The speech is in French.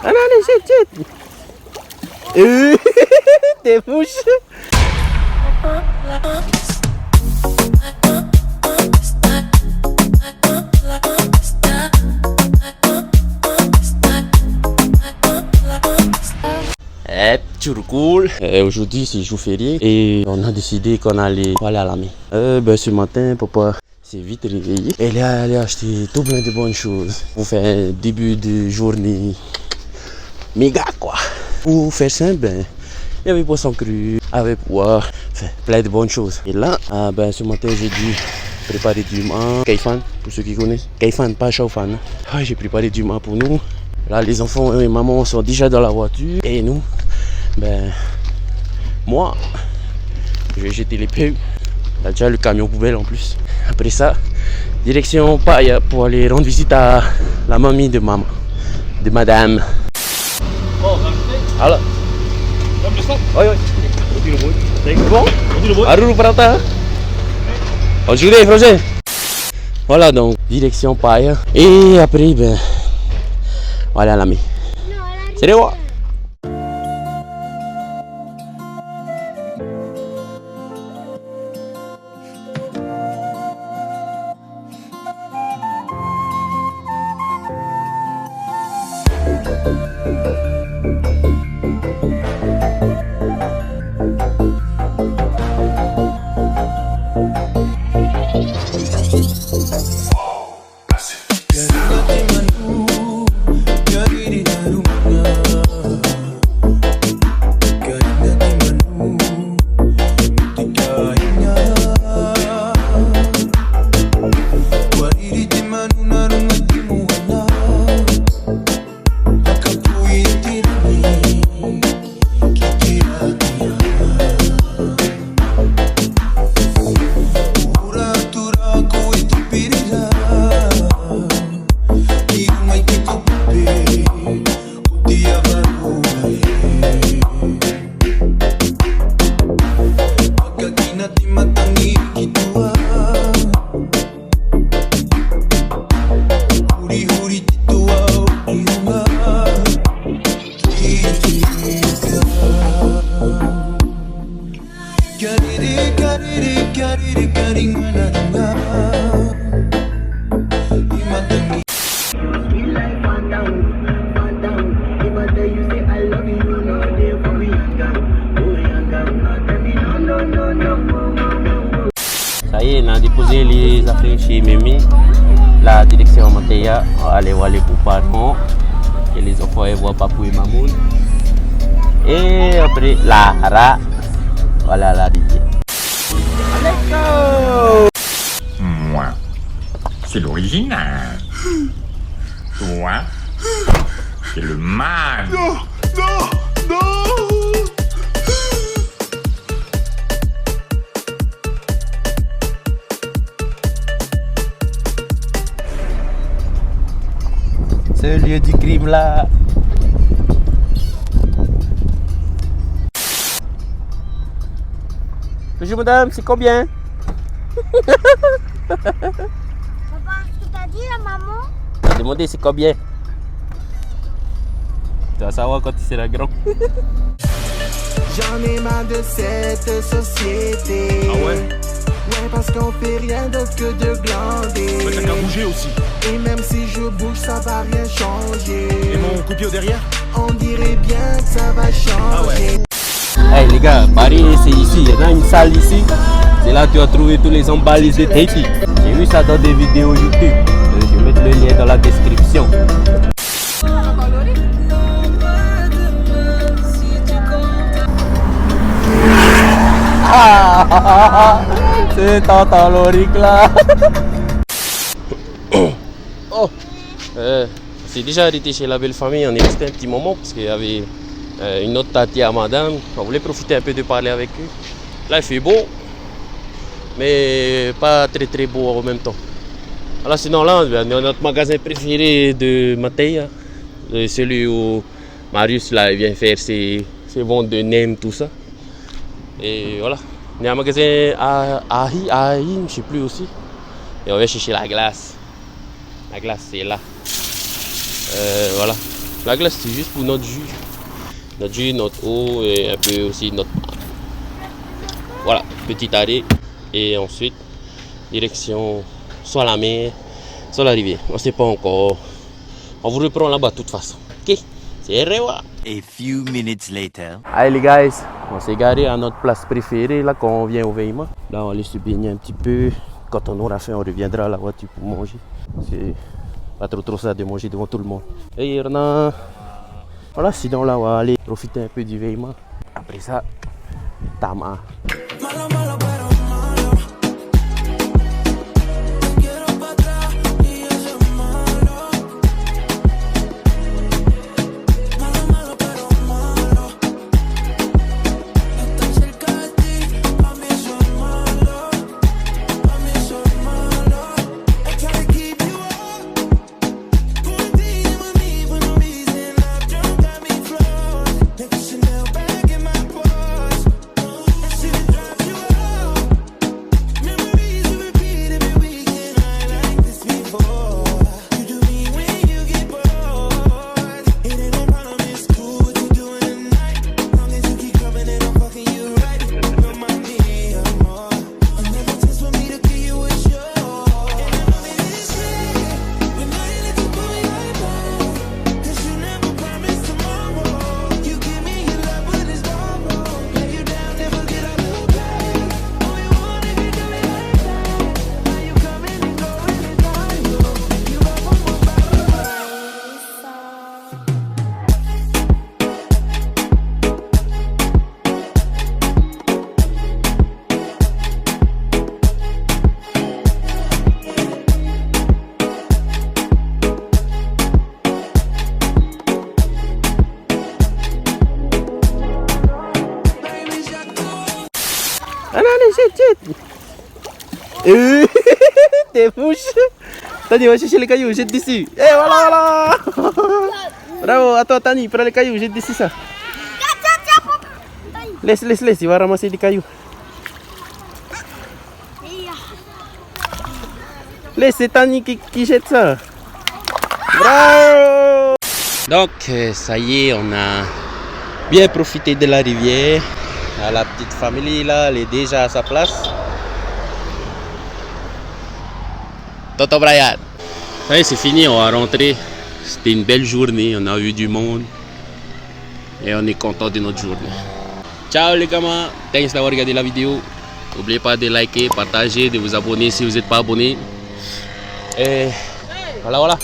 Allez, jette. T'es mouche. Toujours cool. Aujourd'hui c'est jour férié et on a décidé qu'on allait à la mer. Ce matin papa s'est vite réveillé. Elle est allée acheter tout plein de bonnes choses pour faire un début de journée méga quoi. Pour faire simple, il y avait poisson cru, avec poids, enfin, plein de bonnes choses. Et là, ce matin j'ai dû préparer du mât, kaifan, pour ceux qui connaissent. Kaifan, pas chaufan. J'ai préparé du mât pour nous. Là les enfants et maman sont déjà dans la voiture et nous, moi, je vais jeter les pelles. Il y a déjà le camion poubelle en plus. Après ça, direction Paille pour aller rendre visite à la mamie de maman, de madame. Alors, bon, Arul Prata. Aujourd'hui, projet. Voilà donc, direction Paille. Et après, on va aller à la mer. C'est bon. Ça y est, on a déposé les affaires chez Mimi. La direction Matéa, on va aller voir les beaux-parents. Et les enfants ils voient Papou et Mamoun. Et après, Lara, voilà la rivière. Let's go! Moi, c'est l'original. Toi, c'est le mal. Non, non, non. Ce lieu du crime là. Bonjour madame, c'est combien? Papa, ce que t'as dit la maman? J'ai demandé c'est combien? Tu vas savoir quand tu seras grand. J'en ai marre de cette société. Ah ouais? Ouais, parce qu'on fait rien d'autre que de glander. Ouais, t'as qu'à bouger aussi. Et même si je bouge, ça va rien changer. Et mon coupio derrière? On dirait bien que ça va changer. Hey les gars, Paris c'est ici, il y en a une salle ici. C'est là que tu vas trouver tous les emballages de Tahiti. J'ai vu ça dans des vidéos YouTube. Je vais mettre le lien dans la description. C'est Tata Loric là. Oh, c'est déjà arrêté chez la belle famille. On est resté un petit moment parce qu'il y avait une autre tati à madame. On voulait profiter un peu de parler avec eux. Là il fait beau, mais pas très très beau en même temps. Alors sinon là, on est dans notre magasin préféré de Matéa, celui où Marius là, il vient faire ses ventes de nems, tout ça. Et voilà, il y a un magasin à Ahi, je sais plus aussi. Et on va chercher la glace. La glace c'est là. Voilà. La glace, c'est juste pour notre jus. Notre jus, notre eau et un peu aussi notre pain. Voilà, petit arrêt. Et ensuite, direction soit la mer, soit la rivière. On ne sait pas encore. On vous reprend là-bas de toute façon. Ok, c'est revoir. A few minutes later. Allez les guys, on s'est garé à notre place préférée là quand on vient au Veima. Là on va aller se baigner un petit peu. Quand on aura faim, on reviendra à la voiture pour manger. C'est pas trop ça de manger devant tout le monde. Et voilà, sinon là on va aller profiter un peu du Veima. Après ça, Tama. T'es mouche. Tani, va chercher les cailloux, jette dessus. Eh voilà. Bravo, à toi Tani, prends les cailloux, jette dessus ça. Laisse, il va ramasser des cailloux. Laisse, c'est Tani qui jette ça. Bravo. Donc, ça y est, on a bien profité de la rivière. La petite famille là, elle est déjà à sa place. Tonton Brian. Ouais, c'est fini, on va rentrer. C'était une belle journée, on a vu du monde. Et on est content de notre journée. Ciao les gamins, thanks d'avoir regardé la vidéo. N'oubliez pas de liker, partager, de vous abonner si vous n'êtes pas abonné. Et voilà.